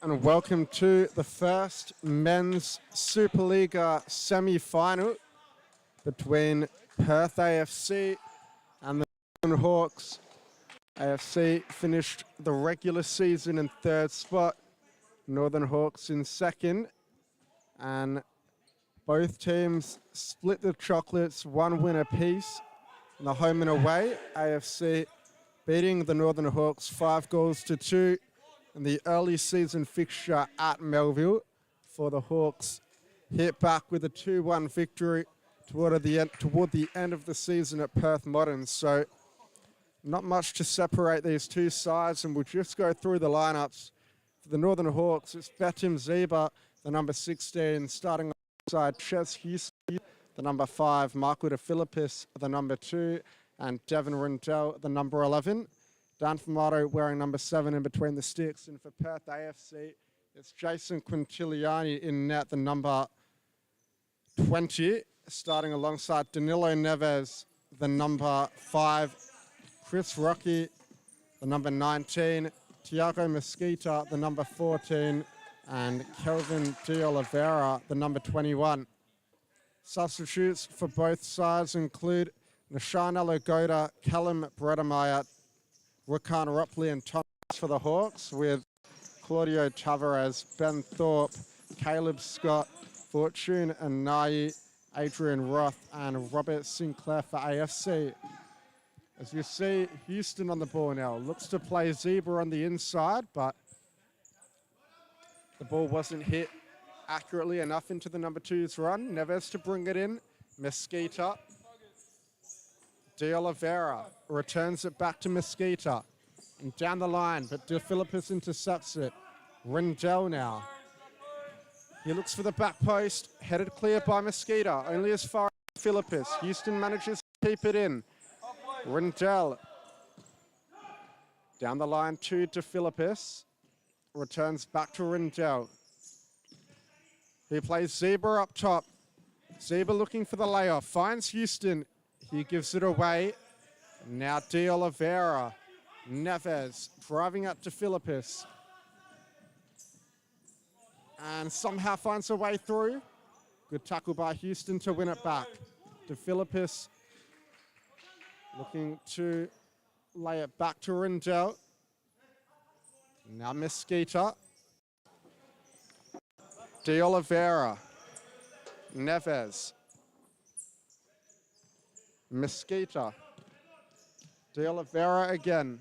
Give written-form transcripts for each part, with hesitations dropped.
And welcome to the first men's Supa-Liga semi-final between Perth AFC and the Northern Hawks. AFC finished the regular season in third spot, Northern Hawks in second, and both teams split the chocolates, one win apiece in the home and away. AFC beating the Northern Hawks 5-2 in the early season fixture at Melville, for the Hawks hit back with a 2-1 victory toward the end of the season at Perth Modern. So not much to separate these two sides, and we'll just go through the lineups. For the Northern Hawks, it's Betim Zeba, the number 16, starting alongside Ches Houston, the number 5, Marco de Philippis, the number 2, and Devin Rindell, the number 11. Dan Fumato wearing number 7 in between the sticks. And for Perth AFC, it's Jason Quintiliani in net, the number 20, starting alongside Danilo Neves, the number 5, Chris Rocky, the number 19, Tiago Mesquita, the number 14, and Kelvin De Oliveira, the number 21. Substitutes for both sides include Nishan Alagoda, Callum Bredemeyer, Rakan Ropley and Thomas for the Hawks, with Claudio Tavares, Ben Thorpe, Caleb Scott, Fortune and Nai, Adrian Roth and Robert Sinclair for AFC. As you see, Houston on the ball now. Looks to play Zebra on the inside, but the ball wasn't hit accurately enough into the number 2's run. Neves to bring it in. Mesquita. De Oliveira returns it back to Mesquita. And down the line, but De Philippis intercepts it. Rindell now. He looks for the back post, headed clear by Mesquita, only as far as Philippis. Houston manages to keep it in. Rindell. Down the line to De Philippis. Returns back to Rindell. He plays Zebra up top. Zebra looking for the layoff. Finds Houston. He gives it away. Now De Oliveira. Neves driving up to Philippis. And somehow finds a way through. Good tackle by Houston to win it back. De Philippis looking to lay it back to Rindell. Now Mesquita. De Oliveira. Neves. Mesquita. De Oliveira again.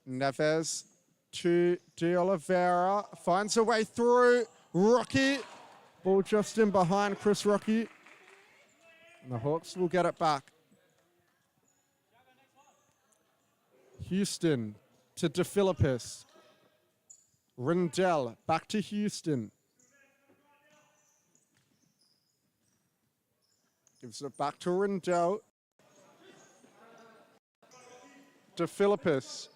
Neves to De Oliveira. Finds a way through. Rocky. Ball just in behind Chris Rocky. And the Hawks will get it back. Houston to De Philippis. Rindell back to Houston. Gives it back to Rindell. De Philippis.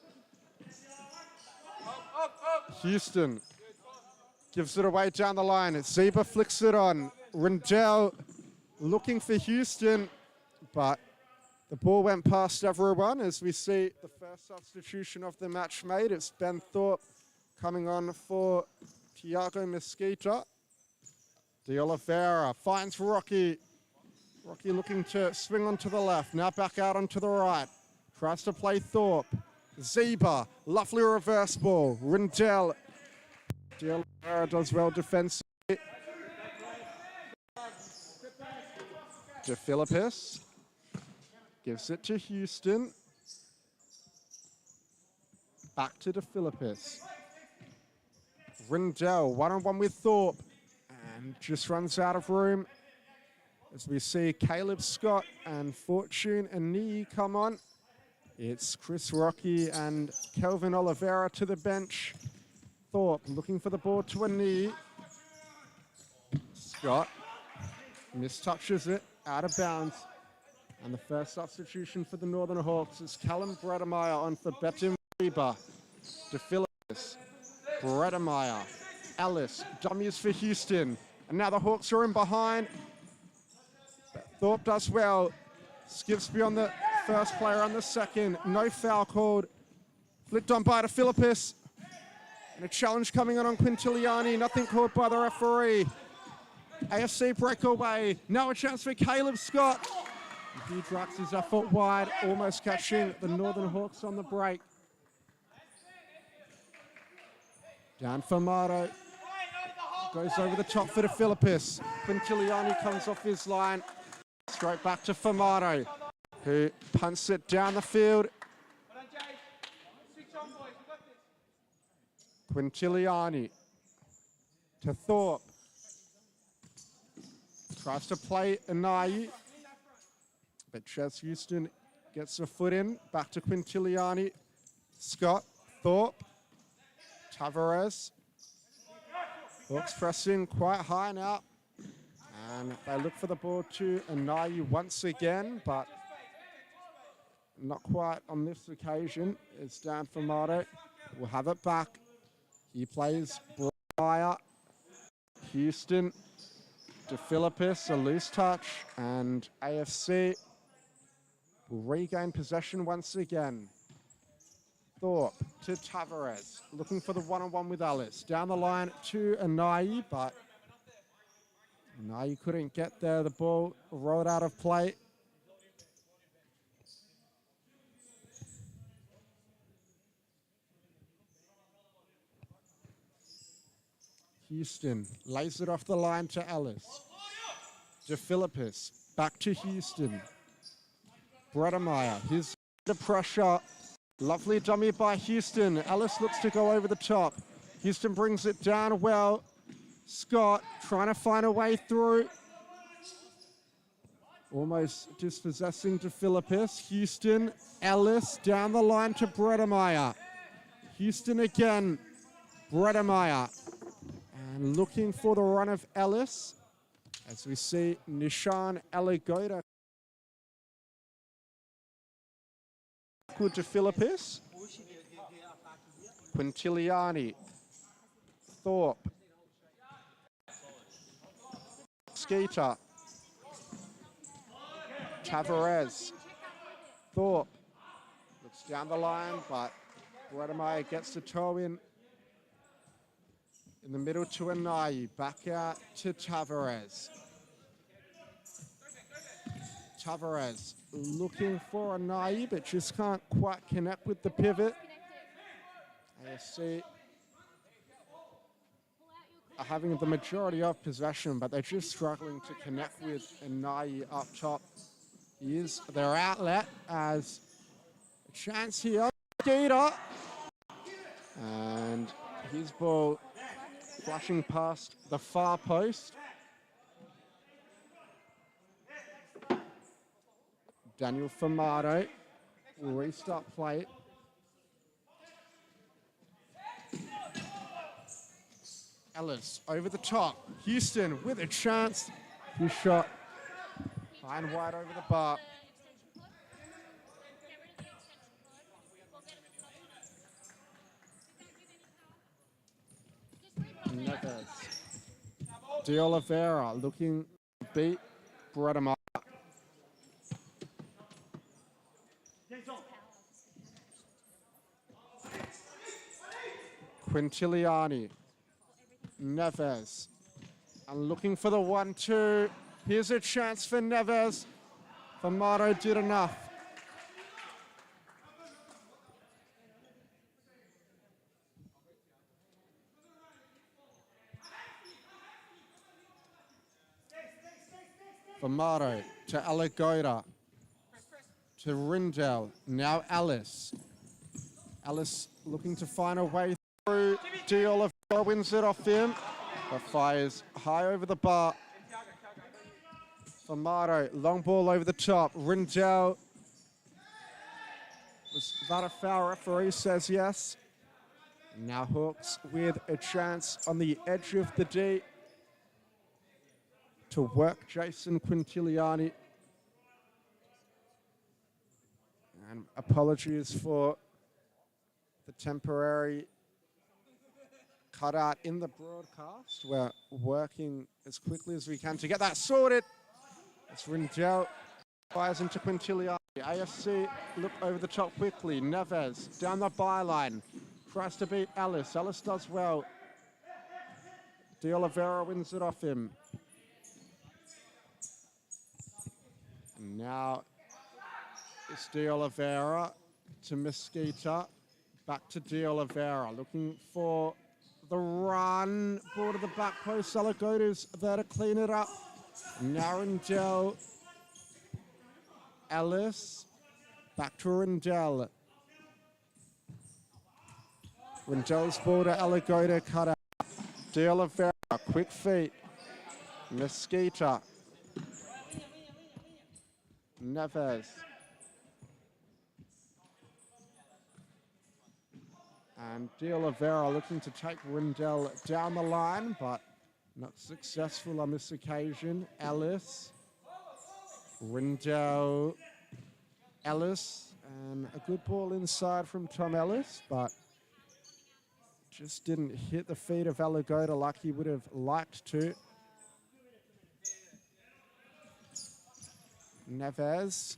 Houston gives it away down the line. Zeba flicks it on. Rindell looking for Houston, but the ball went past everyone as we see the first substitution of the match made. It's Ben Thorpe coming on for Tiago Mesquita. De Oliveira finds Rocky. Rocky looking to swing onto the left, now back out onto the right. Tries to play Thorpe. Zeba, lovely reverse ball. Rindell. De Oliveira does well defensively. De Philippis gives it to Houston. Back to De Philippis. Rindell, one-on-one with Thorpe, and just runs out of room. As we see Caleb Scott and Fortune and Nee come on. It's Chris Rocky and Kelvin Oliveira to the bench. Thorpe looking for the ball to a knee. Scott mistouches it, out of bounds. And the first substitution for the Northern Hawks is Callum Bredemeyer on for Betim Zeba. De Philippis, Bredemeyer, Ellis, dummies for Houston. And now the Hawks are in behind. Thorpe does well, skips beyond the first player on the second. No foul called. Flicked on by De Philippis. And a challenge coming on Quintiliani. Nothing called by the referee. AFC breakaway. Now a chance for Caleb Scott. He drags his effort wide, almost catching the Northern Hawks on the break. Down for Mato. Goes over the top for the Philippus. Quintiliani comes off his line. Straight back to Famato, who punts it down the field. Quintiliani to Thorpe. Tries to play Anayi, but Ches Houston gets a foot in. Back to Quintiliani. Scott, Thorpe, Tavares. Hawks pressing quite high now. And they look for the ball to Anayi once again, but not quite on this occasion. It's down for Mato. We'll have it back. He plays Breyer. Houston to Philippus, a loose touch, and AFC will regain possession once again. Thorpe to Tavares, looking for the one-on-one with Ellis. Down the line to Anayi, but Anayi couldn't get there. The ball rolled out of play. Houston lays it off the line to Ellis. To Philippus, back to Houston. Bredemeyer, here's the pressure. Lovely dummy by Houston. Ellis looks to go over the top. Houston brings it down well. Scott trying to find a way through. Almost dispossessing to Philippus. Houston, Ellis down the line to Bredemeyer. Houston again, Bredemeyer. And looking for the run of Ellis, as we see Nishan Alagoda to Philippus. Quintiliani, Thorpe, Skeeter, Tavares, Thorpe looks down the line, but Bredemeyer gets the toe in the middle to Anayi, back out to Tavares. Tavares looking for Anayi, but just can't quite connect with the pivot. AFC are having the majority of possession, but they're just struggling to connect with Anayi up top. Here's their outlet as a chance here. Gator. And his ball flashing past the far post. Daniel Famato will restart play. Ellis over the top. Houston with a chance. His shot high and wide over the bar. Neves. De Oliveira looking to beat Bredemeyer. Quintiliani. Neves. And looking for the 1-2. Here's a chance for Neves. Famato did enough. Famato to Alagoda. To Rindell. Now Ellis. Ellis looking to find a way through. De Oliveira wins it off him, but fires high over the bar. Famato, long ball over the top. Rindell. Was that a foul? Referee says yes. Now Hawks with a chance on the edge of the D to work Jason Quintiliani. And apologies for the temporary cutout in the broadcast. We're working as quickly as we can to get that sorted. It's Rindell fires into Quintiliani. AFC look over the top quickly. Neves down the byline. Tries to beat Ellis. Ellis does well. De Oliveira wins it off him. And now it's De Oliveira to Mesquita. Back to De Oliveira, looking for the run. Ball to the back post. Salagoda's there to clean it up. Narendell. Ellis. Back to Rindell. Rindell's ball to Alagoda, cut out. De Oliveira, quick feet. Mesquita. Neves. And De Oliveira looking to take Rindell down the line, but not successful on this occasion. Ellis. Rindell. Ellis. And a good ball inside from Tom Ellis, but just didn't hit the feet of Alagoda like he would have liked to. Neves.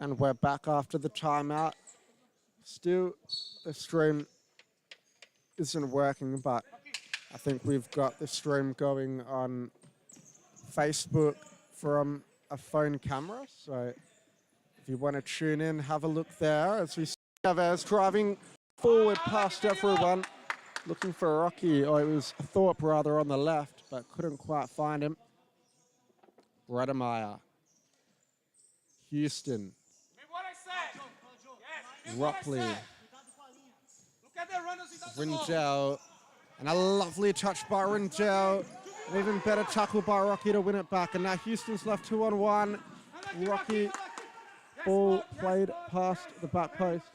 And we're back after the timeout. Still, the stream isn't working, but I think we've got the stream going on Facebook from a phone camera. So if you want to tune in, have a look there as we see Chavez driving forward past everyone, looking for Rocky, or it was Thorpe rather on the left, but couldn't quite find him. Redemeyer, Houston, Rockley, Rindell, and a lovely touch by Rindell. An even better tackle by Rocky to win it back. And now Houston's left 2-on-1. Rocky, ball played past the back post.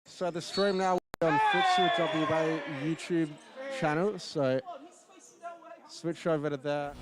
So the stream now on Futsal WA YouTube channel. So switch over to there.